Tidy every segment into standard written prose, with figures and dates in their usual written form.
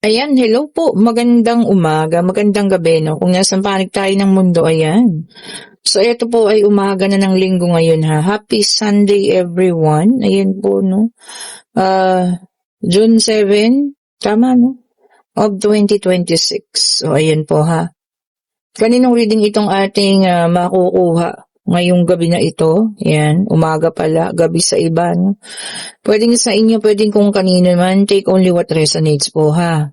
Ayan, hello po. Magandang umaga, magandang gabi, no? Kung nasaan panig tayo ng mundo, ayan. So, ito po ay umaga na ng linggo ngayon, ha. Happy Sunday, everyone. Ayan po, no? June 7, tama, no? Of 2026. So, ayan po, ha. Kaninong reading itong ating makukuha ngayong gabi na ito? Ayan, umaga pala, gabi sa iba, no? Pwedeng sa inyo, pwedeng kung kanino man, take only what resonates po, ha.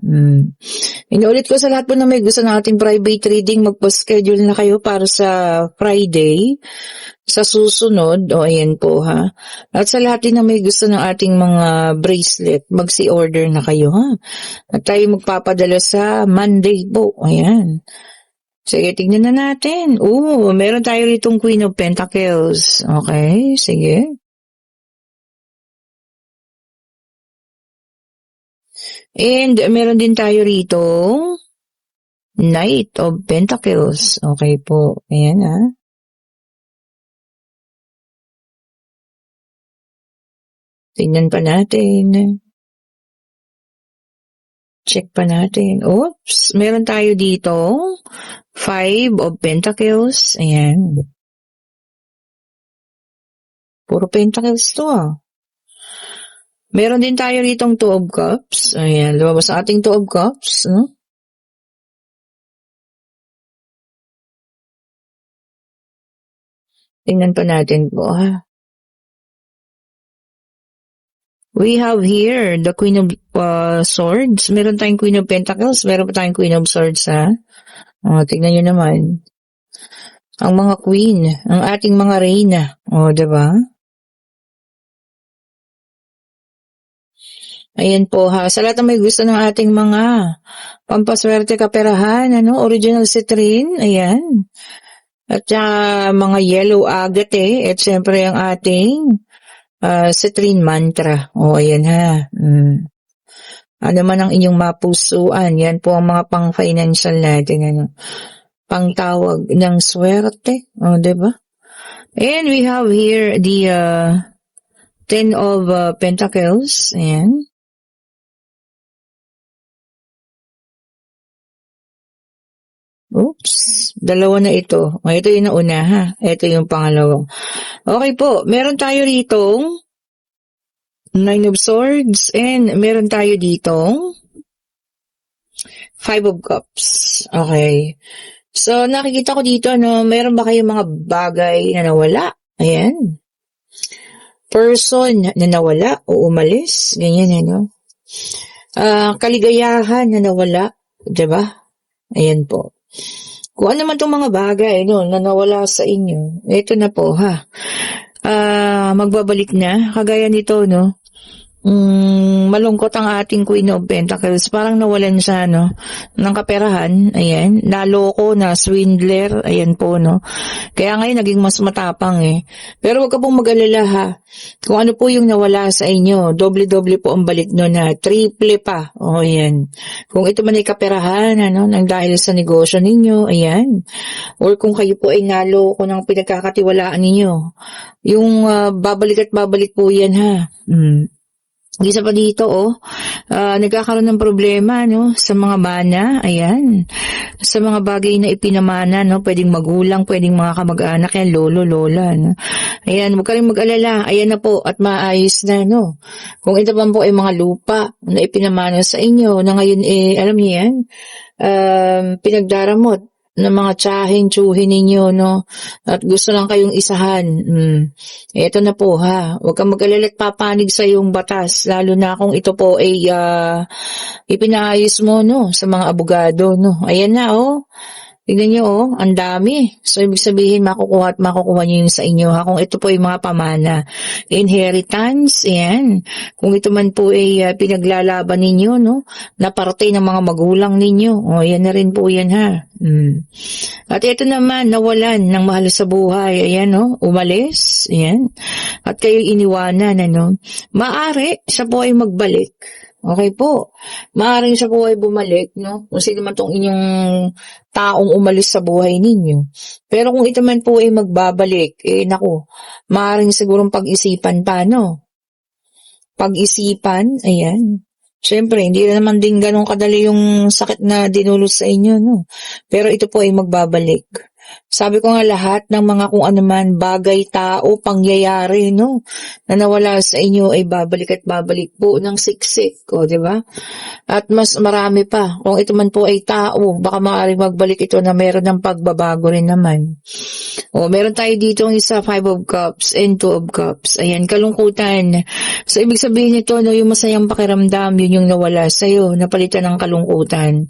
Inuulit ko sa lahat po na may gusto ng ating private reading, magpa-schedule na kayo para sa Friday, sa susunod, o ayan po, ha. At sa lahat din na may gusto ng ating mga bracelet, magsi-order na kayo, ha. At tayo magpapadala sa Monday po, ayan. Sige, tignan na natin. Meron tayo ritong Queen of Pentacles. Okay, sige. And meron din tayo rito Knight of Pentacles. Okay po. Ayan ha. Tingnan pa natin. Check pa natin. Oops, meron tayo dito Five of Pentacles. Ayan. Puro Pentacles to ah. Meron din tayo ritong Two of Cups. Ayan, lumabas ang ating Two of Cups. No? Tingnan pa natin po ha. We have here the Queen of Swords. Meron tayong Queen of Pentacles. Meron pa tayong Queen of Swords ha. Tingnan nyo naman. Ang mga queen, ang ating mga reyna. Diba? Ayan po ha. Sa lahat ng may gusto ng ating mga pampaswerte kaperahan, original citrine, ayan. At mga yellow agate, at syempre ang ating citrine mantra. Ayan ha. Ano man ang inyong mapusuan, yan po ang mga pang-financial natin, pangtawag ng swerte, diba? And we have here the Ten of Pentacles, ayan. Oops, dalawa na ito. Ito yung nauna ha. Ito yung pangalawa. Okay po, meron tayo rito Nine of Swords and meron tayo dito Five of Cups. Okay. So, nakikita ko dito, meron ba kayong mga bagay na nawala? Ayan. Person na nawala o umalis. Ganyan, kaligayahan na nawala. Diba? Ayan po. Kung ano man itong mga bagay na nawala sa inyo, ito na po ha. Magbabalik na. Kagaya nito, malungkot ang ating Queen of Pentacles. Parang nawalan siya, ng kaperahan. Ayan. Naloko na swindler. Ayan po, Kaya ngayon naging mas matapang eh. Pero wag ka pong mag-alala ha. Kung ano po yung nawala sa inyo, doble-doble po ang balik na triple pa. Ayan. Kung ito man ay kaperahan, nang dahil sa negosyo ninyo, ayan. Or kung kayo po ay naloko ng pinagkakatiwalaan ninyo, yung babalik at babalik po yan ha. Isa pa dito, nagkakaroon ng problema, sa mga mana, ayan. Sa mga bagay na ipinamana, pwedeng magulang, pwedeng mga kamag-anak, yan, lolo, lola, Ayan, huwag ka rin mag-alala, ayan na po, at maayos na, Kung ito pa po ay mga lupa na ipinamana sa inyo, na ngayon, alam niyo yan, pinagdaramot ng mga tsuhin ninyo, at gusto lang kayong isahan. Ito na po ha, huwag kang mag-alala at papanig sa iyong batas, lalo na kung ito po ay ipinaayos mo, sa mga abogado, Ayan na, tignan nyo, ang dami. So, ibig sabihin, makukuha nyo yung sa inyo, ha? Kung ito po ay mga pamana. Inheritance, ayan. Kung ito man po ay pinaglalaban ninyo, na parte ng mga magulang ninyo. Ayan na rin po yan, ha? At ito naman, nawalan ng mahal sa buhay. Ayan, umalis. Ayan. At kayo iniwanan, Maari, siya po ay magbalik. Okay po. Maaaring siya po ay bumalik, Kung sino man tong inyong taong umalis sa buhay ninyo. Pero kung ito man po ay magbabalik, maaaring sigurong pag-isipan pa, Pag-isipan, ayan. Siyempre, hindi na naman din gano'n kadali yung sakit na dinulot sa inyo, no? Pero ito po ay magbabalik. Sabi ko nga lahat ng mga kung ano man, bagay, tao, pangyayari, no? Na nawala sa inyo ay babalik at babalik po ng siksik, o, di ba? At mas marami pa. Kung ito man po ay tao, baka maaaring magbalik ito na meron ng pagbabago rin naman. O, meron tayo dito ang isa, 5 of Cups and 2 of Cups. Ayan, kalungkutan. So, ibig sabihin nito, no, yung masayang pakiramdam, yun yung nawala sa'yo, napalitan ng kalungkutan.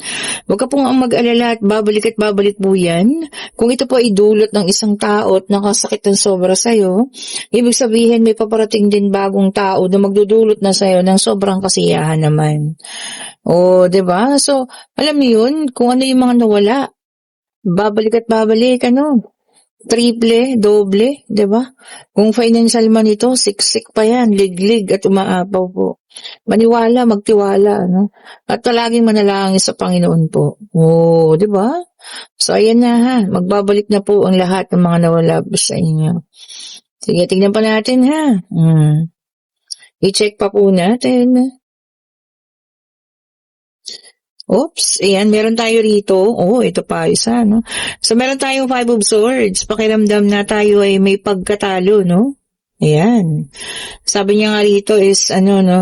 Huwag ka pong mag-alala at babalik po yan. Kung ito po ay dulot ng isang tao at nakasakit ng sobra sa'yo, ibig sabihin may paparating din bagong tao na magdudulot na sa'yo ng sobrang kasiyahan naman. O, 'di ba? So, alam mo yun, kung ano yung mga nawala, babalik at babalik, ano? Triple, doble, 'di ba? Kung financial man ito, siksik pa yan, liglig at umaapaw po. Maniwala, magtiwala, ano? At palaging manalangin sa Panginoon po. Oh, 'di ba? So, ayan na ha, magbabalik na po ang lahat ng mga nawala po sa inyo. Sige, tingnan pa natin ha. I-check pa po natin. Oops, ayan, meron tayo rito. Oh, ito pa isa, no? So, meron tayong 5 of Swords. Pakiramdam na tayo ay may pagkatalo, no? Ayan. Sabi niya nga rito is, ano, no?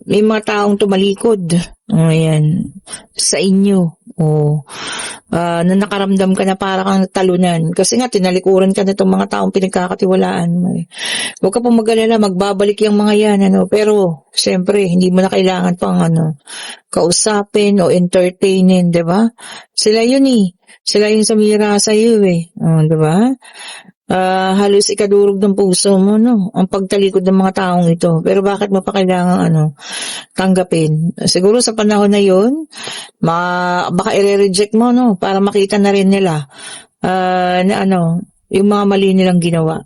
May mga taong tumalikod. Oh, ayan. Sa inyo. Oh. Na nakaramdam ka na para kang talunan. Kasi nga, tinalikuran ka na itong mga taong pinagkakatiwalaan mo. Huwag ka pong mag-alala, magbabalik yung mga yan, ano. Pero, siyempre, hindi mo na kailangan pang, ano, kausapin o entertainin, di ba? Sila yun eh. Sila yung sumira sa iyo eh. Di ba? Halos ikadurog ng puso mo, no? Ang pagtalikod ng mga taong ito. Pero bakit mo pa kailangan, ano, tanggapin? Siguro sa panahon na yun, baka i-reject mo, no? Para makita na rin nila, na ano, yung mga mali nilang ginawa.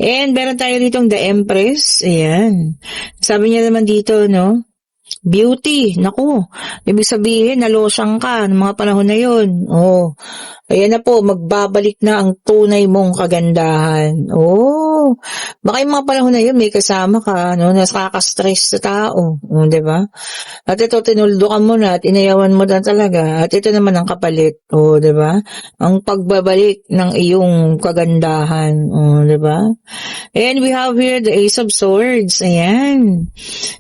And meron tayo ditong The Empress. Ayan. Sabi niya naman dito, no? Beauty, naku, ibig sabihin nalosyang ka ng mga panahon na yun. Oh, ayan na po, magbabalik na ang tunay mong kagandahan. Oh, baka yung mga panahon na yun may kasama ka, no, nakaka-stress sa tao, oh, di ba? At ito, tinuldo ka mo na at inayawan mo na talaga. At ito naman ang kapalit, oh, di ba? Ang pagbabalik ng iyong kagandahan, oh, di ba? And we have here the Ace of Swords. Ayan.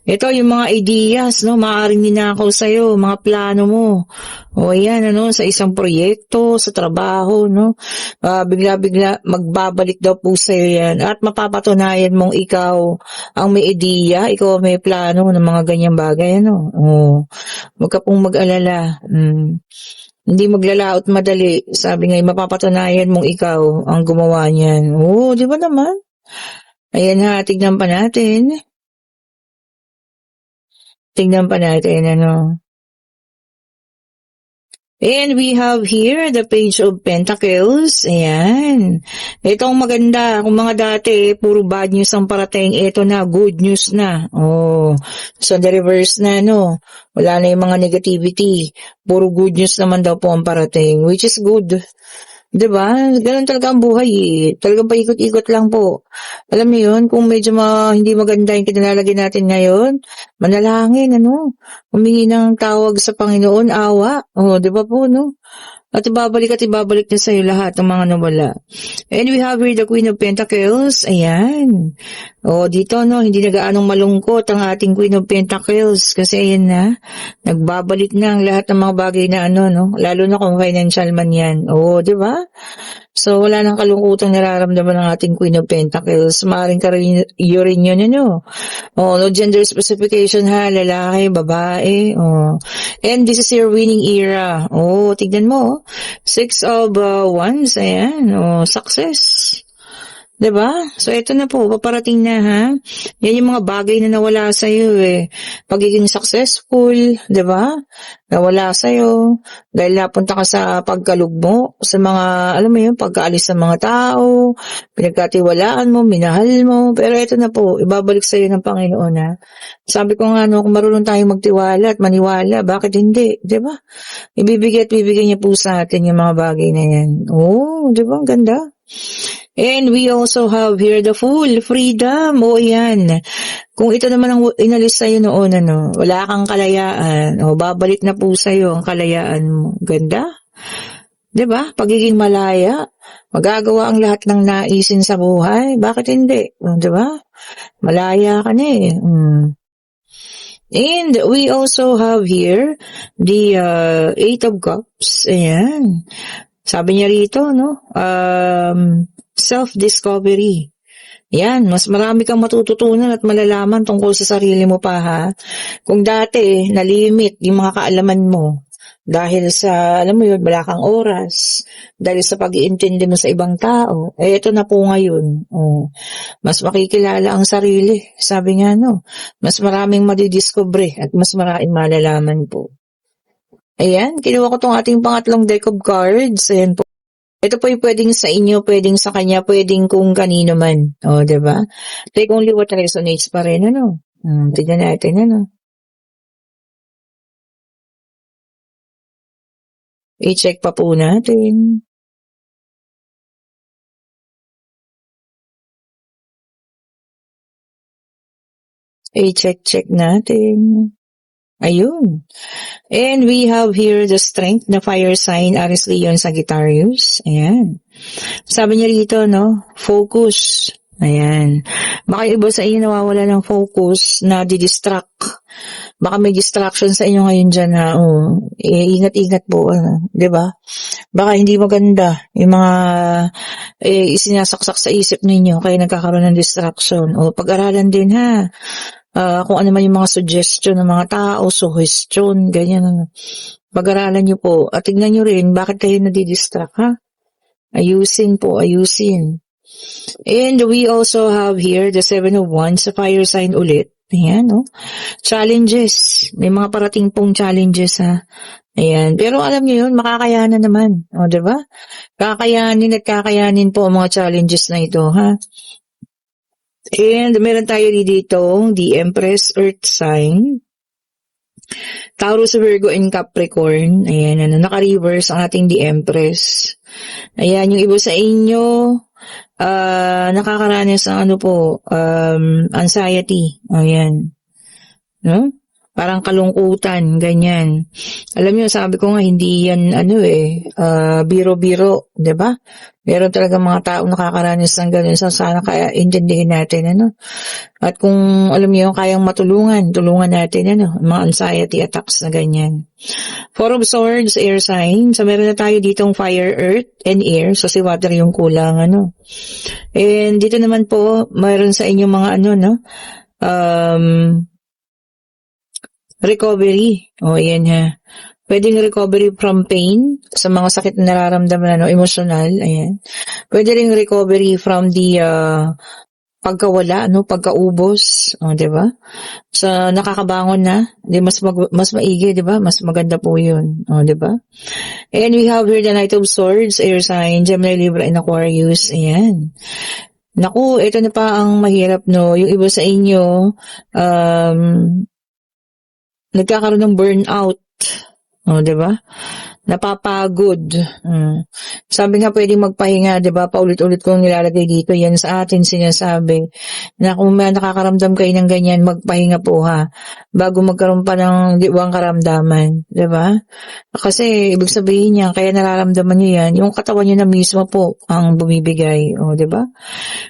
Ito yung mga ideas, no, maaaring ninakaw sa'yo, mga plano mo. O ayan, ano, sa isang proyekto, sa trabaho, no. Bigla-bigla magbabalik daw po sa'yo yan. At mapapatunayan mong ikaw ang may ideya, ikaw ang may plano ng mga ganyang bagay, ano. O, huwag ka pong mag-alala. Hindi maglalaot madali. Sabi nga, mapapatunayan mong ikaw ang gumawa niyan. Oo, di ba naman? Ayan ha, tignan pa natin. Tignan pa natin, ano. And we have here the Page of Pentacles. Ayan. Itong maganda. Kung mga dati, puro bad news ang parating. Ito na, good news na. Oh. So, the reverse na, no. Wala na yung mga negativity. Puro good news naman daw po ang parating. Which is good. Diba? Ganun talaga ang buhay eh. Talagang paikot-ikot lang po. Alam mo yun, kung medyo hindi maganda yung kinalalagay natin ngayon, manalangin, ano? Humingi ng tawag sa Panginoon, awa. O, diba po, no? At ibabalik na sa'yo lahat ng mga nawala. And we have here the Queen of Pentacles. Ayan. O, dito, no, hindi na gaanong malungkot ang ating Queen of Pentacles. Kasi ayan na, nagbabalik na ang lahat ng mga bagay na ano, no? Lalo na kung financial man yan. O, di ba? So, wala nang kalungkutang nararamdaman ng ating Queen of Pentacles. Maaaring rin yun, ano? O, no gender specification ha, lalaki, babae. O. And this is your winning era. O, tignan mo. 6 of Wands, ayan. O, success. Diba? So, ito na po, paparating na ha. Yan yung mga bagay na nawala sa'yo eh. Pagiging successful, diba? Nawala sa'yo. Dahil napunta ka sa pagkalugmo, sa mga, alam mo yun, pagkaalis sa mga tao, pinagkatiwalaan mo, minahal mo. Pero ito na po, ibabalik sa'yo ng Panginoon ha. Sabi ko nga, no, kung marunong tayong magtiwala at maniwala, bakit hindi? Diba? Ibibigay niya po sa atin yung mga bagay na yan. Oh, diba? Ang ganda. And we also have here the full freedom. O yan. Kung ito naman ang inalis sa'yo noon, wala kang kalayaan. O babalik na po sa'yo ang kalayaan mo. Ganda? 'Di ba? Pagiging malaya. Magagawa ang lahat ng naisin sa buhay. Bakit hindi? 'Di ba? Malaya ka na eh. And we also have here the Eight of Cups. Ayan. Sabi niya rito, self-discovery. Yan, mas marami kang matututunan at malalaman tungkol sa sarili mo pa ha. Kung dati, nalimit yung mga kaalaman mo dahil sa, alam mo yun, wala kang oras, dahil sa pag-iintindi mo sa ibang tao, ito na po ngayon. Mas makikilala ang sarili. Sabi nga, mas maraming madidiscover at mas maraming malalaman po. Ayan, kinuha ko tong ating pangatlong deck of cards. Ayan po. Ito po yung pwedeng sa inyo, pwedeng sa kanya, pwedeng kung kanino man. Diba? Take only what resonates pa rin, tignan natin, I-check pa po natin. I-check natin. Ayun. And we have here the strength na fire sign, Aries, Leon, Sagittarius. Ayan. Sabi niya rito, focus. Ayan. Baka iba sa inyo nawawala ng focus na didistract. Baka may distraction sa inyo ngayon dyan ha. Ingat-ingat po. Diba? Baka hindi maganda yung mga isinasaksak sa isip ninyo kaya nagkakaroon ng distraction. Pag-aralan din ha. Kung ano man yung mga suggestion ng mga tao, suggestion, ganyan. Pag-aralan nyo po. At tignan nyo rin, bakit kayo nadidistract, ha? Ayusin po, ayusin. And we also have here the Seven of Wands, sa fire sign ulit. Ayan, Challenges. May mga parating pong challenges, ha? Ayan. Pero alam nyo yun, makakayanan naman. Diba? Kakayanin at kakayanin po ang mga challenges na ito, ha? And meron tayo dito, the Empress Earth sign, Taurus, Virgo, and Capricorn. Ayan, naka-reverse ang ating the Empress. Ayan, yung iba sa inyo, nakakaranas ng anxiety. Ayan. Parang kalungkutan, ganyan. Alam niyo, sabi ko nga, hindi yan, biro-biro, diba? Meron talaga mga tao nakakaranas ng ganyan. Sana kaya intindihin natin, At kung, alam niyo, kayang tulungan natin, mga anxiety attacks na ganyan. Four of Swords, air sign. So, meron na tayo ditong fire, earth, and air. So, si water yung kulang, And dito naman po, meron sa inyo mga, recovery. Ayan ha. Pwedeng recovery from pain sa mga sakit na nararamdaman, emotional. Ayan. Pwede ring recovery from the pagkawala, pagkaubos. Diba? So, nakakabangon na. Mas maigi, diba? Mas maganda po yun. Diba? And we have here the Knight of Swords, air sign, Gemini, Libra, and Aquarius. Ayan. Naku, ito na pa ang mahirap, Yung iba sa inyo, nagkakaroon ng burnout. Diba? Napapagod. Sabi nga pwedeng magpahinga, diba? Paulit-ulit kong nilalagay dito. Yan sa atin sinasabi. Na kung may nakakaramdam kayo ng ganyan, magpahinga po ha. Bago magkaroon pa ng diwang karamdaman. Diba? Kasi ibig sabihin niya, kaya nararamdaman niyo yan, yung katawan niyo na mismo po ang bumibigay. Diba?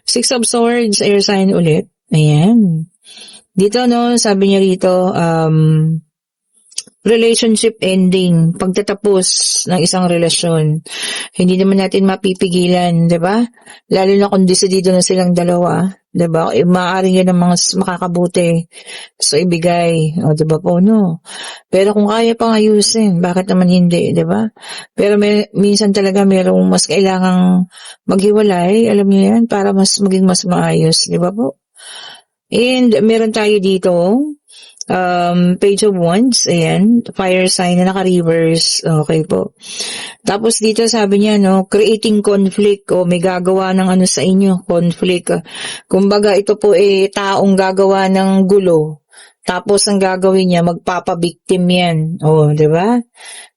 Six of Swords, air sign ulit. Ayan. Dito, sabi niya rito, relationship ending, pagtatapos ng isang relasyon. Hindi naman natin mapipigilan, 'di ba? Lalo na kung desidido na silang dalawa, 'di ba? Maaaring yan ang mga makakabuti sa ibigay, 'di ba po, Pero kung kaya pang ayusin, bakit naman hindi, 'di ba? Pero minsan talaga merong mas kailangang maghiwalay, alam niyo yan, para maging mas maayos, 'di ba po? And meron tayo dito, Page of Wands, ayan, fire sign na naka-reverse, okay po. Tapos dito sabi niya, creating conflict, may gagawa ng sa inyo, conflict. Kumbaga ito po taong gagawa ng gulo, Tapos ang gagawin niya, magpapabiktim yan. O, di ba?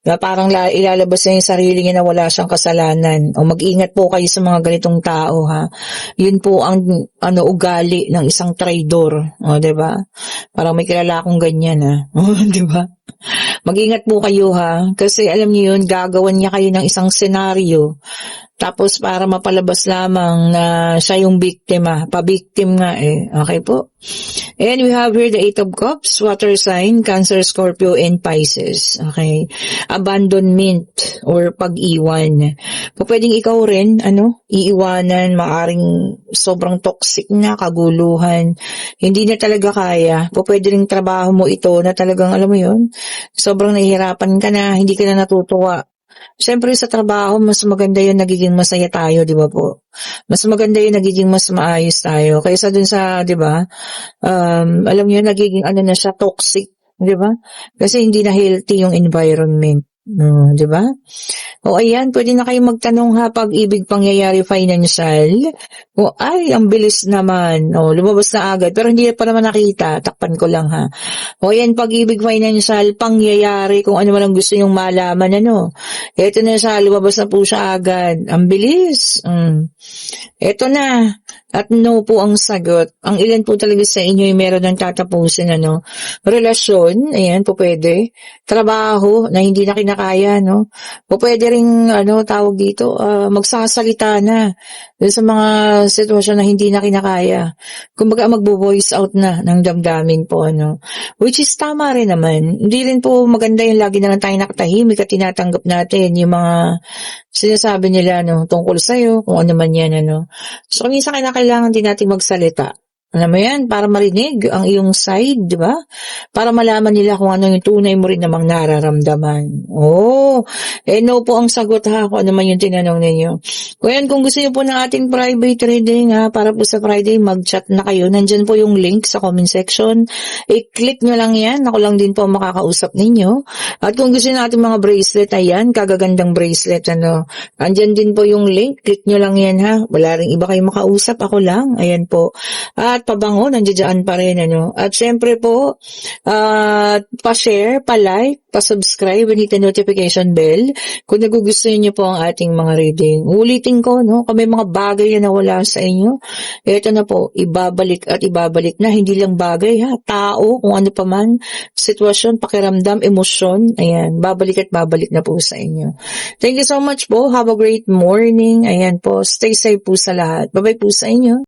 Na parang ilalabas niya yung sarili niya na wala siyang kasalanan. O mag-ingat po kayo sa mga ganitong tao, ha. Yun po ang ugali ng isang traidor. O, di ba? Parang may kilala akong ganyan, ha. O, di ba? Mag-ingat po kayo, ha. Kasi alam niyo yun, gagawan niya kayo ng isang senaryo. Tapos para mapalabas lamang na siya yung biktima. Pabiktim nga eh. Okay po? And we have here the Eight of Cups, water sign, Cancer, Scorpio, and Pisces. Okay? Abandonment or pag-iwan. Pwedeng ikaw rin, iiwanan, maaring sobrang toxic na, kaguluhan. Hindi na talaga kaya. Pwede rin trabaho mo ito na talagang, alam mo yun, sobrang nahihirapan ka na, hindi ka na natutuwa. Siyempre sa trabaho, mas maganda yun nagiging masaya tayo, di ba po? Mas maganda yun nagiging mas maayos tayo. Kaysa dun sa, di ba, alam niyo nagiging na siya, toxic, di ba? Kasi hindi na healthy yung environment. No, di ba? O ayan, pwede na kayong magtanong ha, pag-ibig, pangyayari, financial. O ay, ang bilis naman. O, lumabas na agad. Pero hindi pa naman nakita. Takpan ko lang ha. O ayan, pag-ibig, financial, pangyayari, kung ano man ang gusto nyong malaman, Ito na siya, lumabas na po siya agad. Ang bilis. Ito na. At no po ang sagot. Ang ilan po talaga sa inyo ay meron ng tatapusin, Relasyon, ayan po pwede. Trabaho na hindi na kinakaya, O pwede ring, tawag dito, magsasalita na dun sa mga sitwasyon na hindi na kinakaya. Kumbaga magbo-voice out na ng damdamin po, Which is tama rin naman. Hindi rin po maganda yung lagi na lang tayo nakatahimik at tinatanggap natin yung mga sinasabi nila, tungkol sa'yo, kung ano man yan, So, minsan kailangan din natin magsalita. Alam mo yan, para marinig ang iyong side, di ba? Para malaman nila kung ano yung tunay mo rin namang nararamdaman. No po ang sagot ha, kung ano man yung tinanong ninyo. Kung gusto niyo po ng ating private reading ha, para po sa Friday, mag-chat na kayo. Nandyan po yung link sa comment section. I-click nyo lang yan. Ako lang din po makakausap ninyo. At kung gusto niyo natin mga bracelet, ayan, kagagandang bracelet, Andyan din po yung link. Click nyo lang yan ha. Wala rin iba kayong makausap. Ako lang. Ayan po. At pabango, nandiyan pa rin, At syempre po, pa-share, pa-like, pa-subscribe, and hit the notification bell kung nagugustuhan niyo po ang ating mga reading. Ulitin ko, kung may mga bagay na nawala sa inyo, ito na po, ibabalik at ibabalik na. Hindi lang bagay, ha? Tao, kung ano pa man, sitwasyon, pakiramdam, emosyon, ayan, babalik at babalik na po sa inyo. Thank you so much po. Have a great morning. Ayan po, stay safe po sa lahat. Bye-bye po sa inyo.